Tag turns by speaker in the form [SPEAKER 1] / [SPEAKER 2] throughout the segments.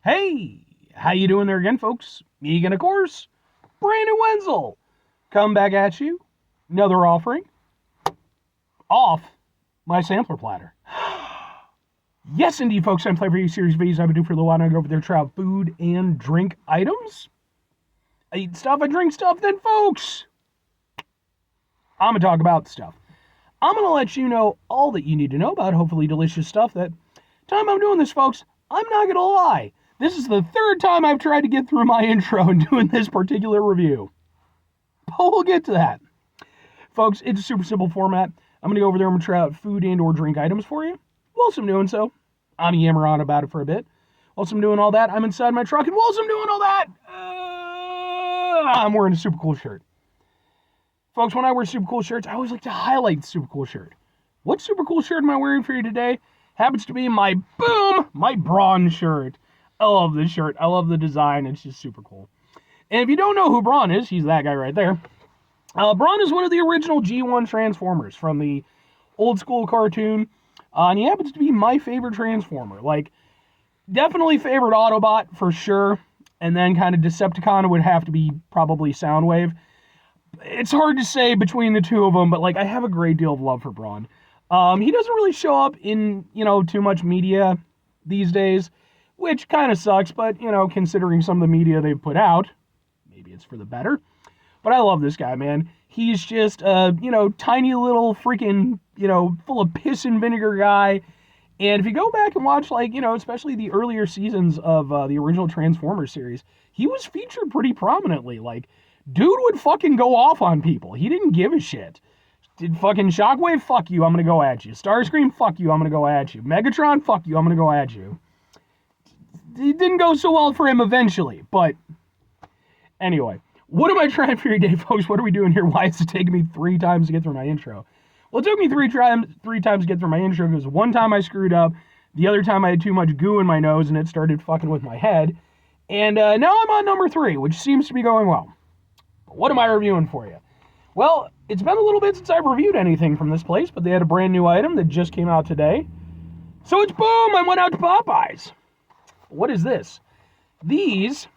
[SPEAKER 1] Hey, how you doing there again, folks? Me again, of course, Brandon Wenzel. Come back at you. Another offering off my sampler platter. Yes, indeed, folks. I'm playing for you series videos I've been doing for a little while. I go over there, try out food and drink items. I eat stuff, I drink stuff. Then, folks, I'm gonna talk about stuff. I'm gonna let you know all that you need to know about hopefully delicious stuff. That time I'm doing this, folks, I'm not gonna lie. This is the third time I've tried to get through my intro and doing this particular review. But we'll get to that. Folks, it's a super simple format. I'm going to go over there and try out food and or drink items for you. Whilst I'm doing so, I'm yammer on about it for a bit. Whilst I'm doing all that, I'm inside my truck, and whilst I'm doing all that, I'm wearing a super cool shirt. Folks, when I wear super cool shirts, I always like to highlight the super cool shirt. What super cool shirt am I wearing for you today? Happens to be my Braun shirt. I love this shirt. I love the design. It's just super cool. And if you don't know who Braun is, he's that guy right there. Braun is one of the original G1 Transformers from the old school cartoon. And he happens to be my favorite Transformer. Like, definitely favorite Autobot for sure. And then kind of Decepticon would have to be probably Soundwave. It's hard to say between the two of them, but like I have a great deal of love for Braun. He doesn't really show up in, too much media these days, which kind of sucks, but, considering some of the media they've put out, maybe it's for the better. But I love this guy, man. He's just a, tiny little freaking, full of piss and vinegar guy. And if you go back and watch, like, especially the earlier seasons of the original Transformers series, he was featured pretty prominently. Like, dude would fucking go off on people. He didn't give a shit. Did fucking Shockwave, fuck you, I'm gonna go at you. Starscream, fuck you, I'm gonna go at you. Megatron, fuck you, I'm gonna go at you. It didn't go so well for him eventually, but anyway. What am I trying for today, folks? What are we doing here? Why is it taking me 3 times to get through my intro? Well, it took me three times to get through my intro because one time I screwed up, the other time I had too much goo in my nose and it started fucking with my head, and now I'm on number 3, which seems to be going well. But what am I reviewing for you? Well, it's been a little bit since I've reviewed anything from this place, but they had a brand new item that just came out today. So it's boom! I went out to Popeyes. What is this? These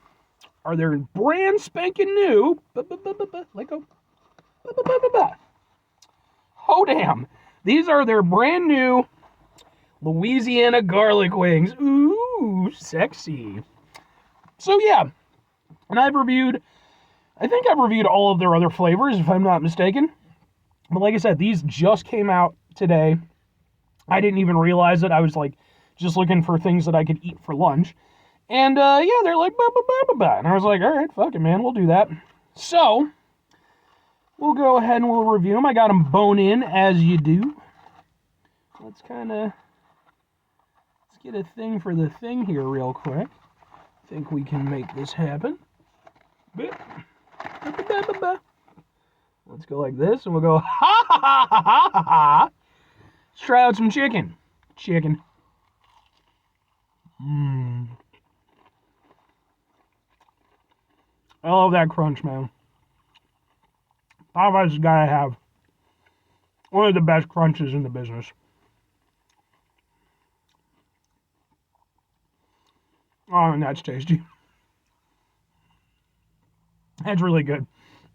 [SPEAKER 1] are their brand spanking new, let go. Oh damn. These are their brand new Louisiana garlic wings. Ooh, sexy. So yeah, and I think I've reviewed all of their other flavors if I'm not mistaken. But like I said, these just came out today. I didn't even realize it. I was like just looking for things that I could eat for lunch. And, yeah, they're like, bah, bah, bah, bah, bah. And I was like, all right, fuck it, man, we'll do that. So, we'll go ahead and we'll review them. I got them bone in, as you do. Let's get a thing for the thing here real quick. Think we can make this happen. Let's go like this, and we'll go, ha, ha, ha, ha, ha, ha, ha. Let's try out some chicken. I love that crunch, man. Popeyes has got to have one of the best crunches in the business. Oh, and that's tasty. That's really good.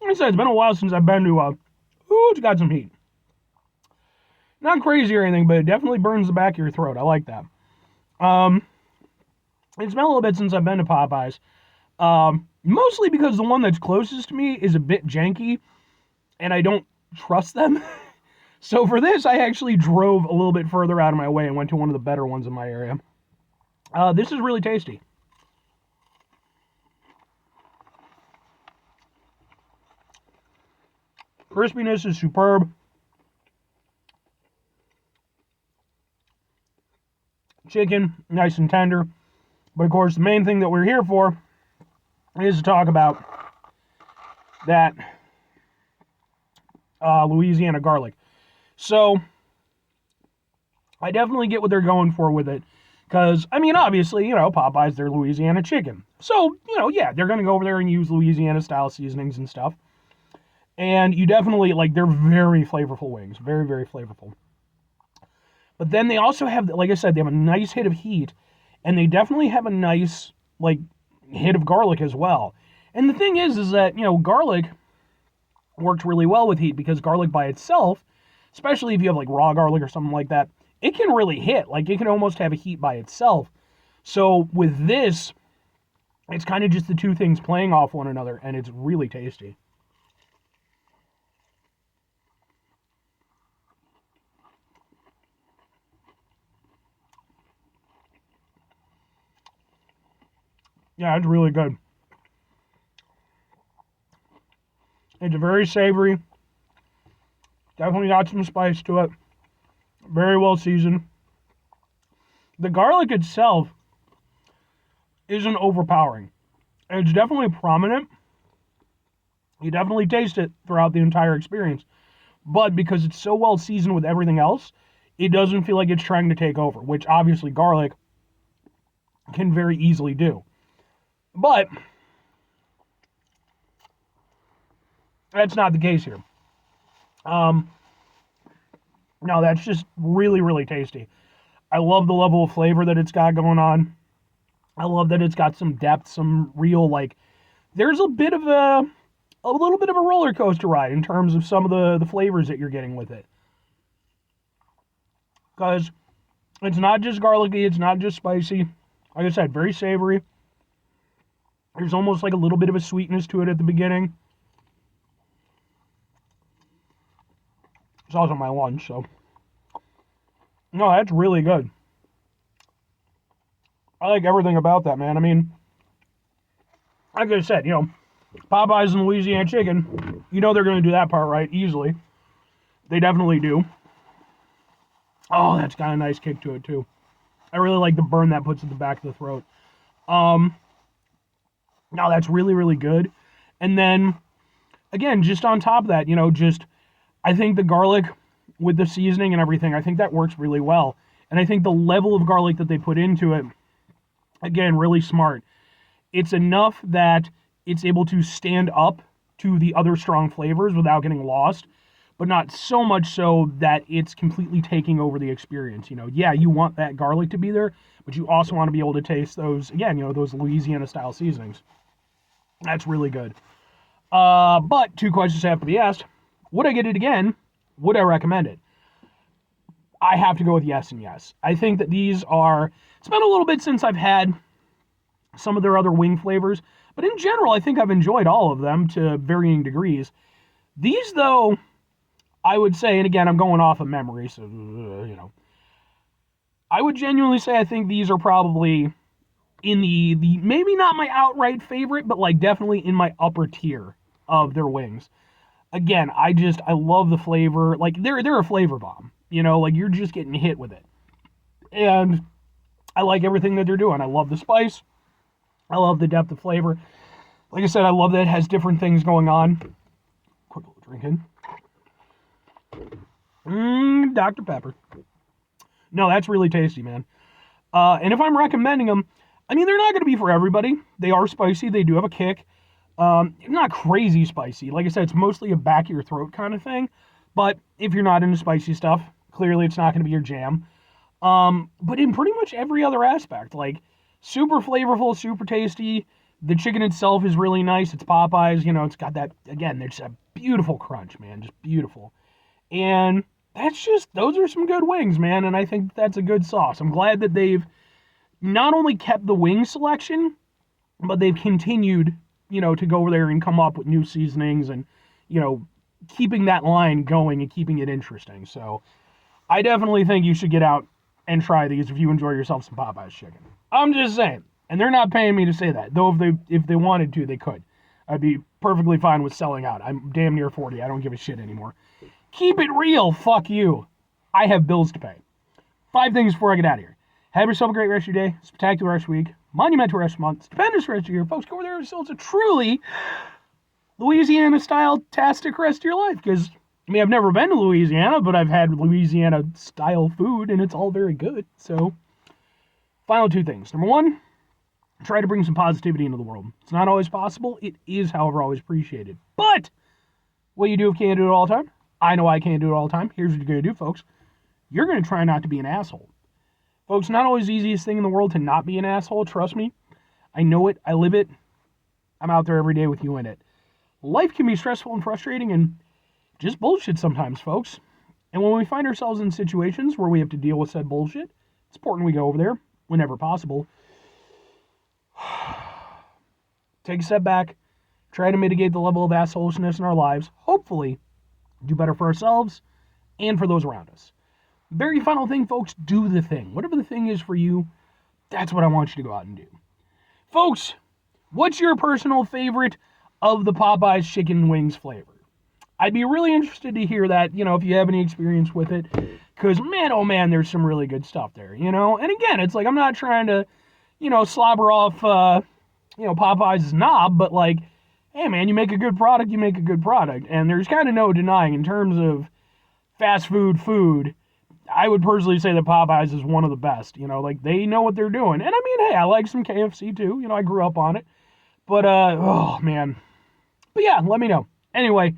[SPEAKER 1] Like I said, it's been a while since I've been to, it's got some heat. Not crazy or anything, but it definitely burns the back of your throat. I like that. It's been a little bit since I've been to Popeyes. Mostly because the one that's closest to me is a bit janky, and I don't trust them. So for this, I actually drove a little bit further out of my way and went to one of the better ones in my area. This is really tasty. Crispiness is superb. Chicken, nice and tender. But of course, the main thing that we're here for is to talk about that Louisiana garlic. So, I definitely get what they're going for with it. Because, I mean, obviously, Popeyes, they're Louisiana chicken. So, yeah, they're going to go over there and use Louisiana-style seasonings and stuff. And you definitely, they're very flavorful wings. Very, very flavorful. But then they also have, like I said, they have a nice hit of heat. And they definitely have a nice like hit of garlic as well. And the thing is that, garlic works really well with heat because garlic by itself, especially if you have like raw garlic or something like that, it can really hit. Like it can almost have a heat by itself. So with this, it's kind of just the two things playing off one another, and it's really tasty. Yeah, it's really good. It's very savory. Definitely got some spice to it. Very well seasoned. The garlic itself isn't overpowering. It's definitely prominent. You definitely taste it throughout the entire experience. But because it's so well seasoned with everything else, it doesn't feel like it's trying to take over, which obviously garlic can very easily do. But that's not the case here. No, that's just really, really tasty. I love the level of flavor that it's got going on. I love that it's got some depth, some real, like, there's a little bit of a roller coaster ride in terms of some of the flavors that you're getting with it. Because it's not just garlicky, it's not just spicy. Like I said, very savory. There's almost like a little bit of a sweetness to it at the beginning. It's also my lunch, so. No, that's really good. I like everything about that, man. I mean, like I said, Popeyes and Louisiana chicken, they're going to do that part right easily. They definitely do. Oh, that's got a nice kick to it, too. I really like the burn that puts at the back of the throat. No, that's really, really good. And then, again, just on top of that, I think the garlic with the seasoning and everything, I think that works really well. And I think the level of garlic that they put into it, again, really smart. It's enough that it's able to stand up to the other strong flavors without getting lost, but not so much so that it's completely taking over the experience. Yeah, you want that garlic to be there, but you also want to be able to taste those, again, those Louisiana style seasonings. That's really good. But two questions have to be asked. Would I get it again? Would I recommend it? I have to go with yes and yes. I think that it's been a little bit since I've had some of their other wing flavors, but in general, I think I've enjoyed all of them to varying degrees. These, though, I would say, and again, I'm going off of memory, so, I would genuinely say I think these are probably in the maybe not my outright favorite, but like definitely in my upper tier of their wings. Again, I love the flavor. Like they're a flavor bomb, like you're just getting hit with it. And I like everything that they're doing. I love the spice. I love the depth of flavor. Like I said, I love that it has different things going on. Quick little drink in. Dr. Pepper. No, that's really tasty, man. And if I'm recommending them, I mean, they're not going to be for everybody. They are spicy. They do have a kick. Not crazy spicy. Like I said, it's mostly a back of your throat kind of thing. But if you're not into spicy stuff, clearly it's not going to be your jam. But in pretty much every other aspect, like super flavorful, super tasty. The chicken itself is really nice. It's Popeyes. It's got that, again, there's a beautiful crunch, man. Just beautiful. And those are some good wings, man. And I think that's a good sauce. I'm glad that they've not only kept the wing selection, but they've continued, to go over there and come up with new seasonings and, keeping that line going and keeping it interesting. So I definitely think you should get out and try these if you enjoy yourself some Popeyes chicken. I'm just saying. And they're not paying me to say that. Though if they wanted to, they could. I'd be perfectly fine with selling out. I'm damn near 40. I don't give a shit anymore. Keep it real. Fuck you. I have bills to pay. 5 things before I get out of here. Have yourself a great rest of your day, spectacular rest of your week, monumental rest of your month, stupendous rest of your year. Folks, go over there and yourselves a truly Louisiana-style-tastic rest of your life. Because, I've never been to Louisiana, but I've had Louisiana-style food, and it's all very good. So, final 2 things. Number 1, try to bring some positivity into the world. It's not always possible. It is, however, always appreciated. But what you do if you can't do it all the time? I know I can't do it all the time. Here's what you're going to do, folks. You're going to try not to be an asshole. Folks, not always the easiest thing in the world to not be an asshole, trust me. I know it. I live it. I'm out there every day with you in it. Life can be stressful and frustrating and just bullshit sometimes, folks. And when we find ourselves in situations where we have to deal with said bullshit, it's important we go over there whenever possible. Take a step back, try to mitigate the level of assholishness in our lives, hopefully do better for ourselves and for those around us. Very final thing, folks, do the thing. Whatever the thing is for you, that's what I want you to go out and do. Folks, what's your personal favorite of the Popeyes chicken wings flavor? I'd be really interested to hear that, if you have any experience with it. Because, man, oh man, there's some really good stuff there, And again, it's like, I'm not trying to, slobber off, Popeyes' knob, but like, hey man, you make a good product, you make a good product. And there's kind of no denying, in terms of fast food, I would personally say that Popeyes is one of the best. Like, they know what they're doing. And I mean, hey, I like some KFC too. I grew up on it. But, oh man. But yeah, let me know. Anyway,